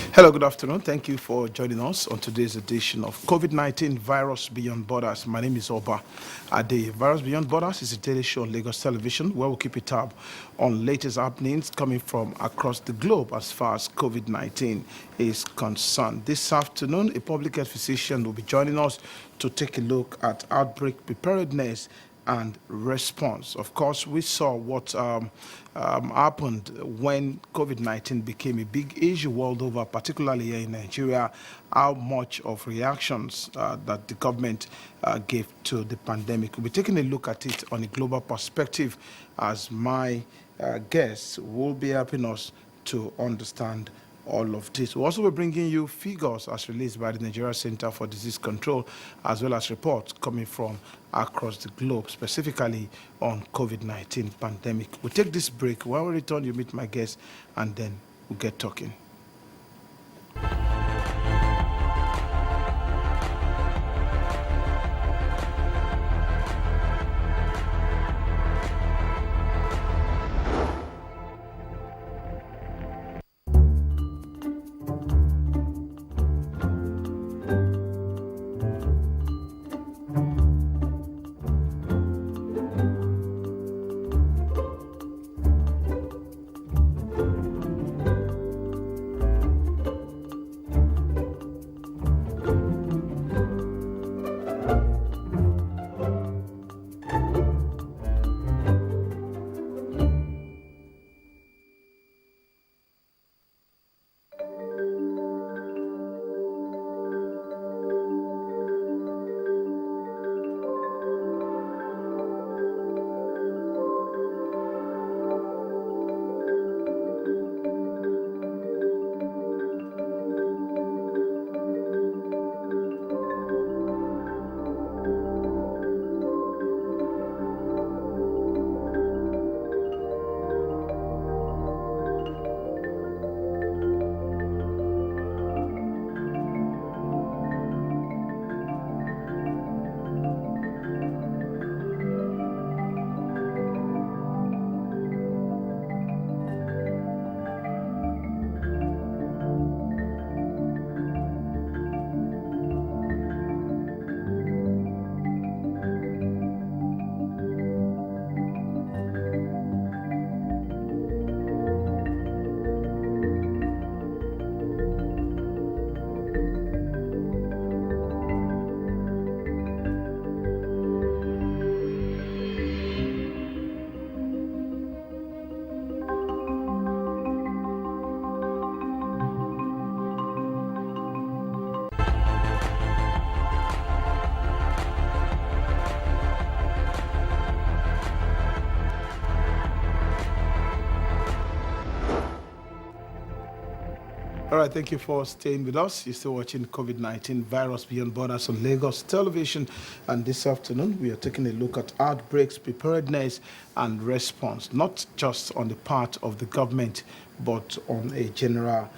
Hello, good afternoon. Thank you for joining us on today's edition of COVID-19 Virus Beyond Borders. My name is Oba Adeoye. Virus Beyond Borders is a daily show on Lagos television where we keep a tab on latest happenings coming from across the globe as far as COVID-19 is concerned. This afternoon, a public health physician will be joining us to take a look at outbreak preparedness and response. Of course, we saw what happened when COVID-19 became a big issue world over, particularly here in Nigeria, how much of reactions that the government gave to the pandemic. We'll be taking a look at it on a global perspective as my guests will be helping us to understand all of this. We'll also be bringing you figures as released by the Nigeria Center for Disease Control, as well as reports coming from across the globe, specifically on COVID-19 pandemic. We'll take this break. When we return, you meet my guests, and then we'll get talking. All right, thank you for staying with us. You're still watching COVID-19 Virus Beyond Borders on Lagos television. And this afternoon, we are taking a look at outbreaks, preparedness, and response, not just on the part of the government, but on a general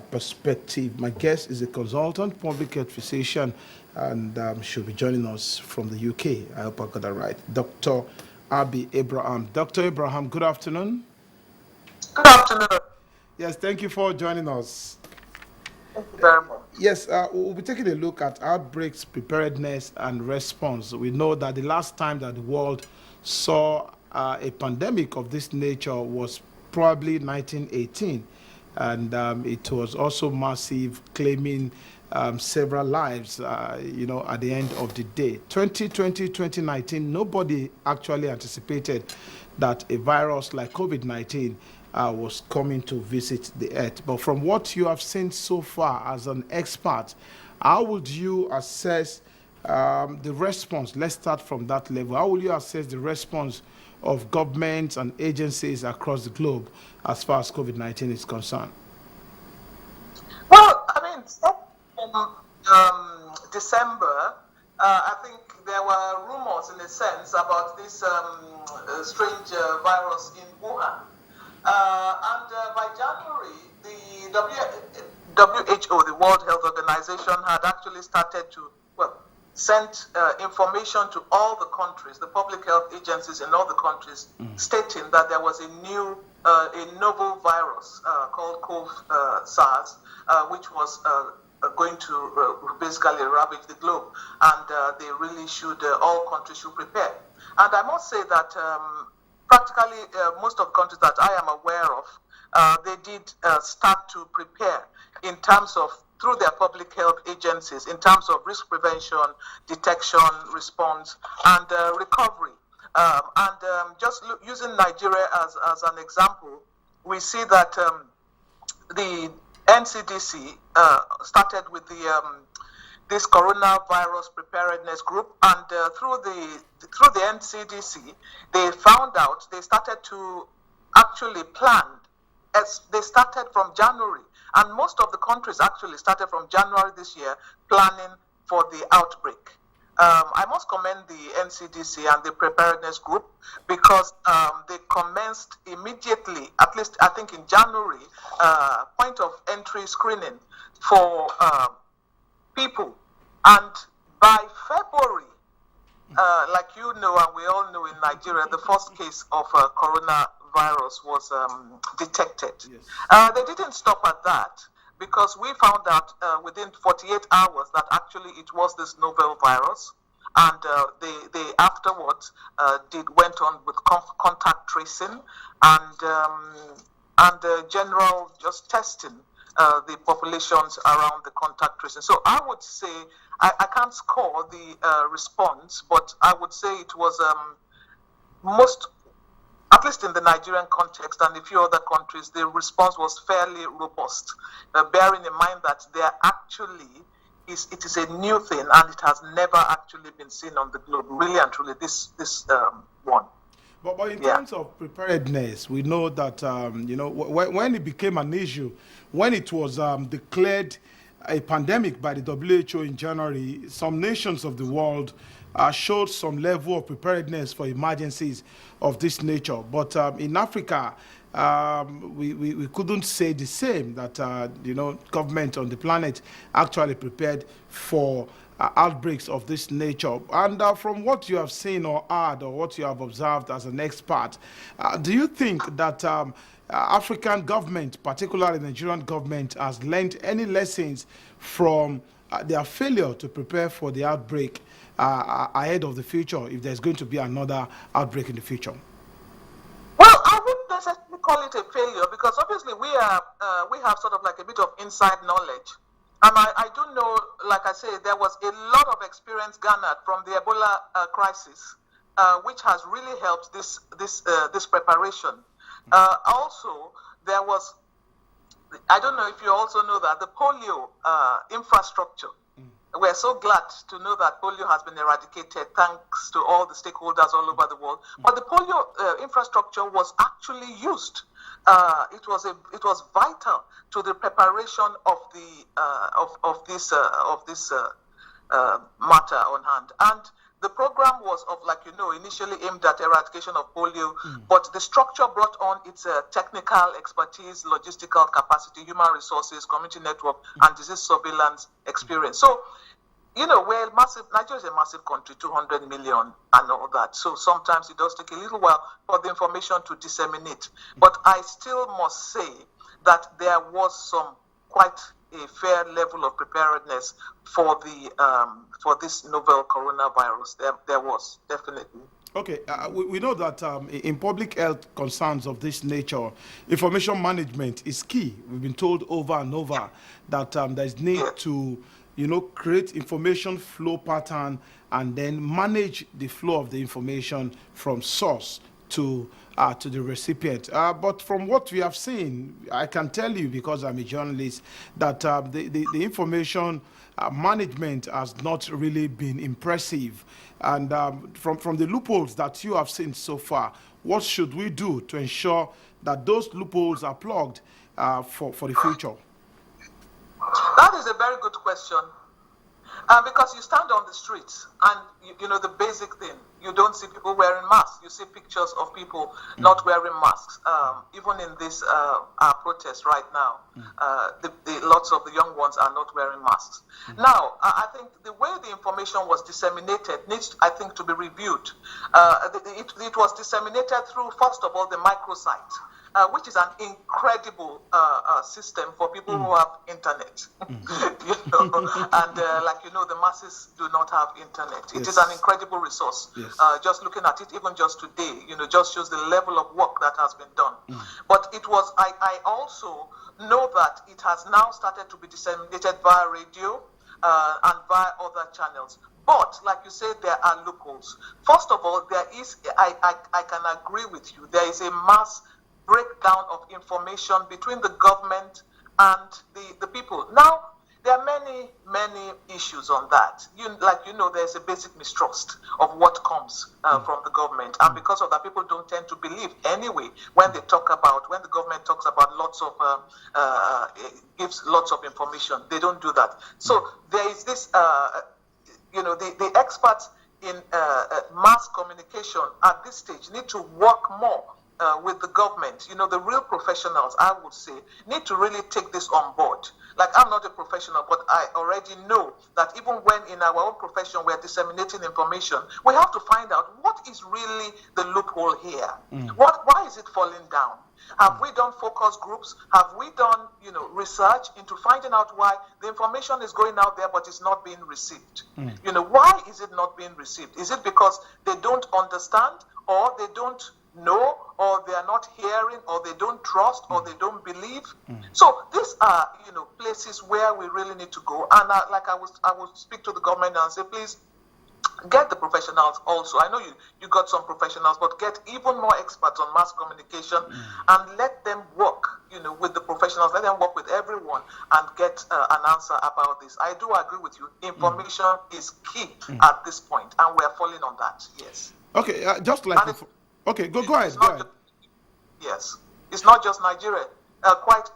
perspective. My guest is a consultant, public health physician, and she'll be joining us from the UK. I hope I got that right. Dr. Abi Abraham. Dr. Abraham, good afternoon. Good afternoon. Yes, thank you for joining us. Thank you very much. Yes, we'll be taking a look at outbreaks, preparedness, and response. We know that the last time that the world saw a pandemic of this nature was probably 1918, and it was also massive, claiming several lives, at the end of the day. 2020, 2019, nobody actually anticipated that a virus like COVID-19 was coming to visit the earth. But from what you have seen so far as an expert, how would you assess the response? Let's start from that level. How will you assess the response of governments and agencies across the globe as far as COVID-19 is concerned? Well, I mean, in December, I think there were rumors, in a sense, about this strange virus in Wuhan. And by January, the WHO, the World Health Organization, had actually started to, sent information to all the countries, the public health agencies in all the countries, stating that there was a novel virus called SARS which was going to basically ravage the globe, and they really should, all countries should prepare. And I must say that practically most of the countries that I am aware of, they did start to prepare in terms of, through their public health agencies, in terms of risk prevention, detection, response, and recovery. Just using Nigeria as an example, we see that the NCDC started with this coronavirus preparedness group, and through the NCDC, they started to actually plan. As they started from January, and most of the countries actually started from January this year planning for the outbreak. I must commend the NCDC and the preparedness group, because they commenced immediately, at least I think in January, point of entry screening for people. And by February, like you know, and we all know, in Nigeria, the first case of coronavirus was detected. Yes. They didn't stop at that, because we found out within 48 hours that actually it was this novel virus, and they afterwards went on with contact tracing and general just testing the populations around the contact tracing. So I would say, I can't score the response, but I would say it was most, at least in the Nigerian context and a few other countries, the response was fairly robust, bearing in mind that it is a new thing, and it has never actually been seen on the globe, really and truly, this one. But in terms of preparedness, we know that, when it became an issue, when it was declared a pandemic by the WHO in January, some nations of the world showed some level of preparedness for emergencies of this nature. But in Africa, we couldn't say the same, that, government on the planet actually prepared for outbreaks of this nature. And from what you have seen or heard, or what you have observed as an expert, do you think that African government, particularly the Nigerian government, has learned any lessons from their failure to prepare for the outbreak ahead of the future, if there's going to be another outbreak in the future? Well, I wouldn't necessarily call it a failure, because obviously we have sort of like a bit of inside knowledge. And I do know, like I say, there was a lot of experience garnered from the Ebola crisis, which has really helped this preparation. Also, there was, I don't know if you also know that the polio infrastructure. We're so glad to know that polio has been eradicated, thanks to all the stakeholders all over the world. But the polio infrastructure was actually used. It was vital to the preparation of this matter on hand. And the program was initially aimed at eradication of polio, but the structure brought on its technical expertise, logistical capacity, human resources, community network, and disease surveillance experience. So, we're massive. Nigeria is a massive country, 200 million and all that. So sometimes it does take a little while for the information to disseminate. But I still must say that there was quite a fair level of preparedness for this novel coronavirus. There was, definitely. Okay, we know that in public health concerns of this nature, information management is key. We've been told over and over that there's need to create information flow pattern and then manage the flow of the information from source to the recipient. But from what we have seen, I can tell you, because I'm a journalist, that the information management has not really been impressive. And from the loopholes that you have seen so far, what should we do to ensure that those loopholes are plugged for the future? That is a very good question. Because you stand on the streets and, the basic thing, you don't see people wearing masks. You see pictures of people not wearing masks. Even in this protest right now, lots of the young ones are not wearing masks. Now, I think the way the information was disseminated needs, I think, to be reviewed. It was disseminated through, first of all, the microsite. which is an incredible system for people who have internet. And like the masses do not have internet. It is an incredible resource. Just looking at it, even just today, just shows the level of work that has been done. But it was, I also know that it has now started to be disseminated via radio and via other channels. But like you said, there are loopholes. First of all, there is, I can agree with you, there is a mass breakdown of information between the government and the people. Now, there are many issues on that. There's a basic mistrust of what comes from the government. And because of that, people don't tend to believe anyway when the government talks about gives lots of information. They don't do that. So there is this, the experts in mass communication at this stage need to work more with the government. The real professionals, I would say, need to really take this on board. Like, I'm not a professional, but I already know that even when in our own profession we're disseminating information, we have to find out what is really the loophole here. Why is it falling down? Have we done focus groups? Have we done, research into finding out why the information is going out there but it's not being received? Why is it not being received? Is it because they don't understand, or they don't know, or they are not hearing, or they don't trust, or they don't believe? So these are, places where we really need to go. And I would speak to the government and say, please, get the professionals also. I know you got some professionals, but get even more experts on mass communication and let them work, with the professionals. Let them work with everyone and get an answer about this. I do agree with you. Information is key at this point, and we're falling on that. Yes. Okay, just like... Okay, go ahead. Go ahead. Yes. It's not just Nigeria. Quite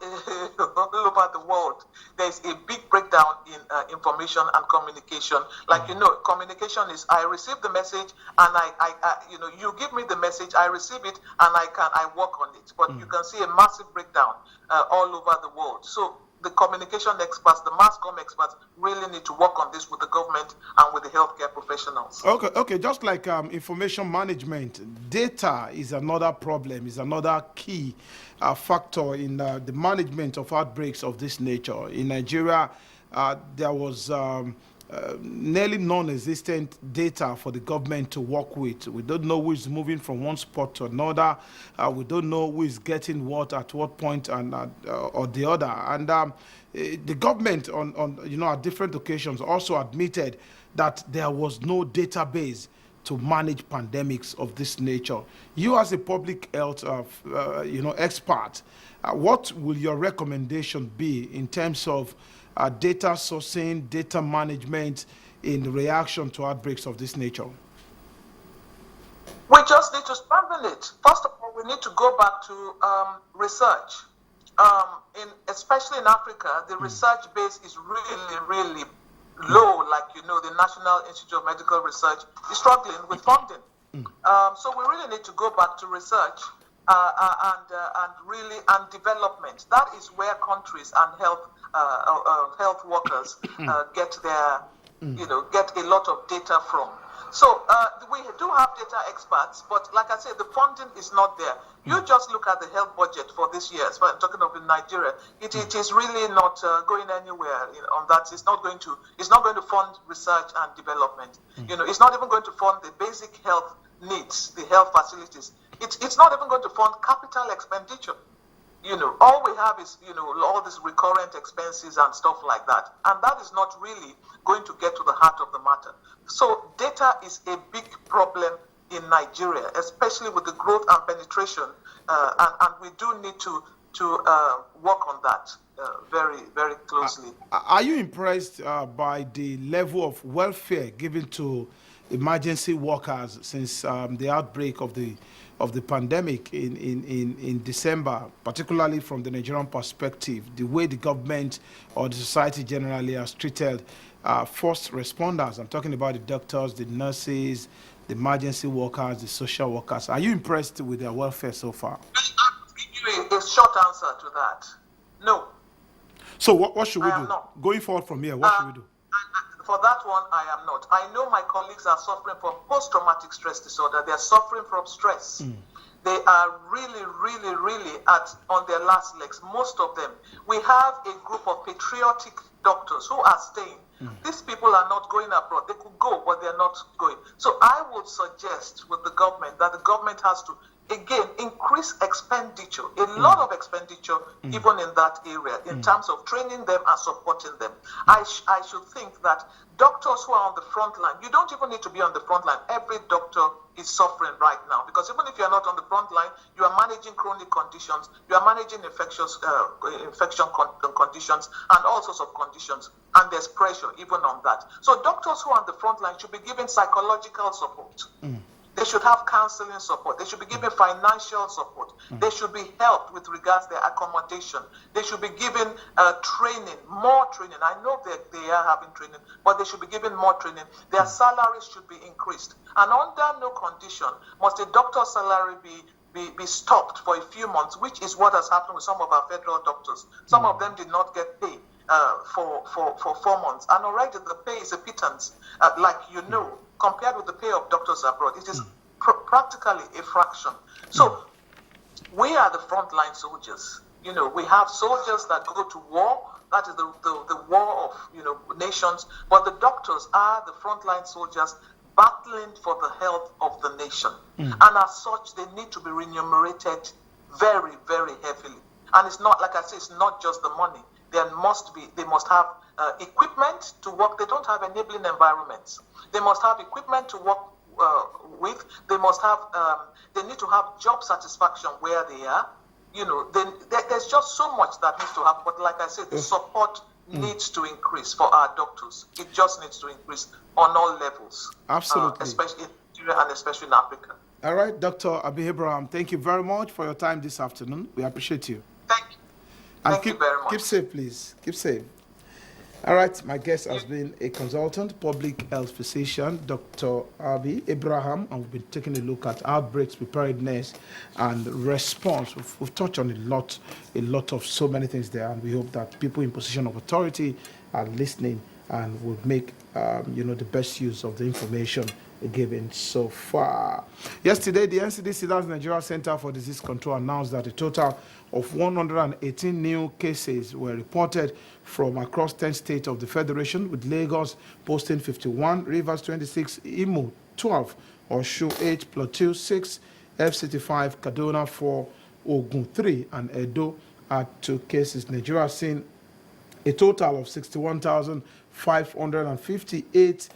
all over the world, there's a big breakdown in information and communication. Like, communication is, I receive the message and you give me the message, I receive it, and I work on it. But you can see a massive breakdown all over the world. So the communication experts, the mass comm experts, really need to work on this with the government and with the healthcare professionals. Okay. Just like information management, data is another problem, is another key factor in the management of outbreaks of this nature. In Nigeria, there was nearly non-existent data for the government to work with. We don't know who is moving from one spot to another. We don't know who is getting what at what point and or the other. And the government on at different occasions also admitted that there was no database to manage pandemics of this nature. You, as a public health expert, what will your recommendation be in terms of data sourcing, data management in reaction to outbreaks of this nature? We just need to strengthen it. First of all, we need to go back to research. Especially in Africa, the research base is really low. Like, the National Institute of Medical Research is struggling with funding. So we really need to go back to research and development. That is where countries and health workers get their, get a lot of data from. So we do have data experts, but like I said, the funding is not there. You just look at the health budget for this year. So I'm talking of in Nigeria. It is really not going anywhere on that. It's not going to fund research and development. It's not even going to fund the basic health needs, the health facilities. It's not even going to fund capital expenditure. All we have is, all these recurrent expenses and stuff like that. And that is not really going to get to the heart of the matter. So data is a big problem in Nigeria, especially with the growth and penetration. And we do need to work on that very, very closely. Are you impressed by the level of welfare given to emergency workers since the outbreak of the pandemic in December, particularly from the Nigerian perspective, the way the government or the society generally has treated first responders? I'm talking about the doctors, the nurses, the emergency workers, the social workers. Are you impressed with their welfare so far? I'll give you a short answer to that. No. So what should we do? Not. Going forward from here, what should we do? For that one, I am not. I know my colleagues are suffering from post-traumatic stress disorder. They are suffering from stress. They are really, really, really on their last legs, most of them. We have a group of patriotic doctors who are staying. These people are not going abroad. They could go, but they're not going. So I would suggest with the government that the government has to, again, increase expenditure, a lot of expenditure, even in that area, in terms of training them and supporting them. I should think that doctors who are on the front line, you don't even need to be on the front line. Every doctor is suffering right now, because even if you're not on the front line, you are managing chronic conditions, you are managing infection conditions and all sorts of conditions, and there's pressure even on that. So doctors who are on the front line should be given psychological support. They should have counseling support. They should be given financial support. They should be helped with regards to their accommodation. They should be given training, more training. I know that they are having training, but they should be given more training. Their salaries should be increased. And under no condition must a doctor's salary be stopped for a few months, which is what has happened with some of our federal doctors. Some of them did not get paid for 4 months. And already the pay is a pittance, like you know. Compared with the pay of doctors abroad, it is practically a fraction. So we are the frontline soldiers. You know, we have soldiers that go to war. That is the war of nations. But the doctors are the frontline soldiers battling for the health of the nation. And as such, they need to be remunerated very, very heavily. And it's not, like I say, it's not just the money. They must have equipment to work. They don't have enabling environments. They must have equipment to work with. They must have. They need to have job satisfaction where they are. You know, there's just so much that needs to happen. But like I said, the support needs to increase for our doctors. It just needs to increase on all levels. Absolutely, especially in Nigeria and especially in Africa. All right, Dr. Abi Abraham, thank you very much for your time this afternoon. We appreciate you. Thank you. Thank you very much. Keep safe, please. Keep safe. All right, my guest has been a consultant, public health physician, Dr. Abi Abraham, and we've been taking a look at outbreaks, preparedness, and response. We've touched on a lot of so many things there, and we hope that people in position of authority are listening and will make the best use of the information given so far. Yesterday, the NCDC, that's Nigeria Center for Disease Control, announced that a total of 118 new cases were reported from across 10 states of the Federation, with Lagos posting 51, Rivers 26, Imo 12, Osun 8, Plateau 6, FCT 5, Kaduna 4, Ogun 3, and Edo had 2 cases. Nigeria has seen a total of 61,558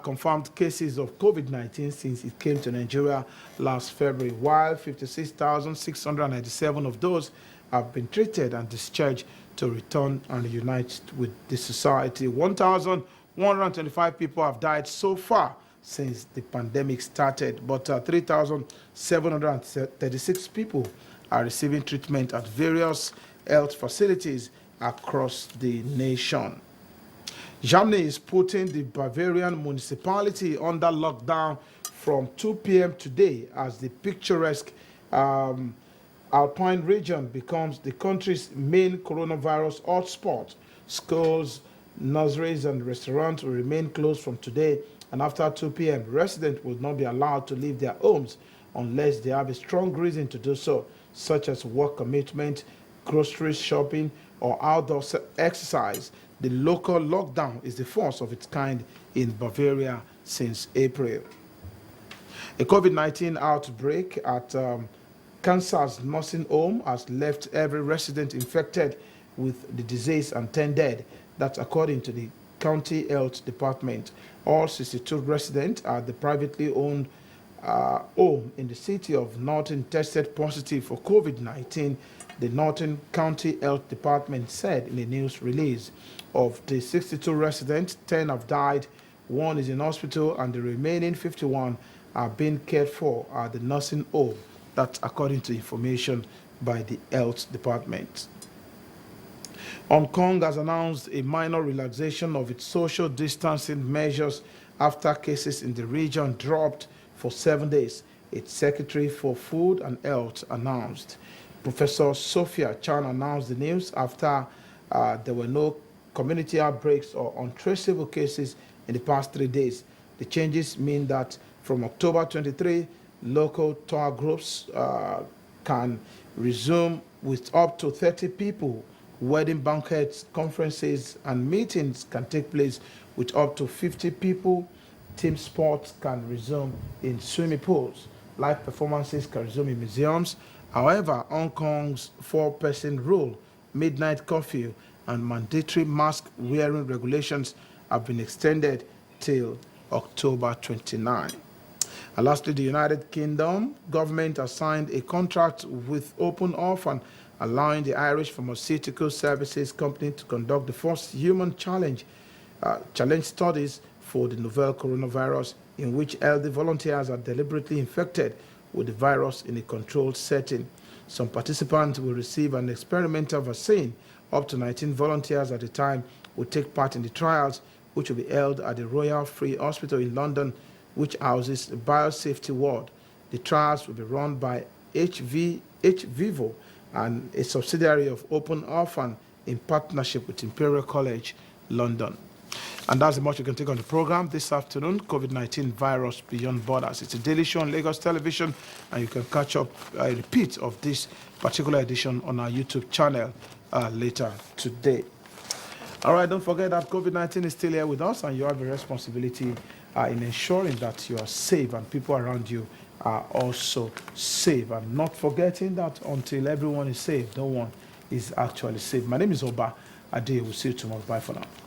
confirmed cases of COVID-19 since it came to Nigeria last February, while 56,697 of those have been treated and discharged to return and unite with the society. 1,125 people have died so far since the pandemic started, but 3,736 people are receiving treatment at various health facilities across the nation. Germany is putting the Bavarian municipality under lockdown from 2 p.m. today as the picturesque Alpine region becomes the country's main coronavirus hotspot. Schools, nurseries, and restaurants will remain closed from today, and after 2 p.m., residents will not be allowed to leave their homes unless they have a strong reason to do so, such as work commitment, grocery shopping, or outdoor exercise. The local lockdown is the first of its kind in Bavaria since April. A COVID-19 outbreak at Kansas nursing home has left every resident infected with the disease and 10 dead. That's according to the county health department. All 62 residents at the privately owned home in the city of Norton tested positive for COVID-19. The Norton County Health Department said in a news release. Of the 62 residents, 10 have died, 1 is in hospital, and the remaining 51 are being cared for at the nursing home. That's according to information by the health department. Hong Kong has announced a minor relaxation of its social distancing measures after cases in the region dropped for 7 days. Its Secretary for Food and Health announced. Professor Sophia Chan announced the news after there were no community outbreaks or untraceable cases in the past 3 days. The changes mean that from October 23, Local tour groups can resume with up to 30 people. Wedding banquets, conferences, and meetings can take place with up to 50 people. Team sports can resume in swimming pools. Live performances can resume in museums. However, Hong Kong's four-person rule, midnight curfew, and mandatory mask wearing regulations have been extended till October 29. And lastly, the United Kingdom government has signed a contract with Open Orphan, allowing the Irish Pharmaceutical Services Company to conduct the first human challenge studies for the novel coronavirus, in which healthy volunteers are deliberately infected with the virus in a controlled setting. Some participants will receive an experimental vaccine. Up to 19 volunteers at a time will take part in the trials, which will be held at the Royal Free Hospital in London, which houses the biosafety ward. The trials will be run by HVivo and a subsidiary of Open Orphan in partnership with Imperial College London. And that's the much you can take on the program this afternoon. COVID-19 virus beyond borders. It's a daily show on Lagos Television, and you can catch up a repeat of this particular edition on our YouTube channel later today. All right, don't forget that COVID-19 is still here with us, and you have a responsibility in ensuring that you are safe and people around you are also safe. And not forgetting that until everyone is safe, no one is actually safe. My name is Oba Adeoye. We'll see you tomorrow. Bye for now.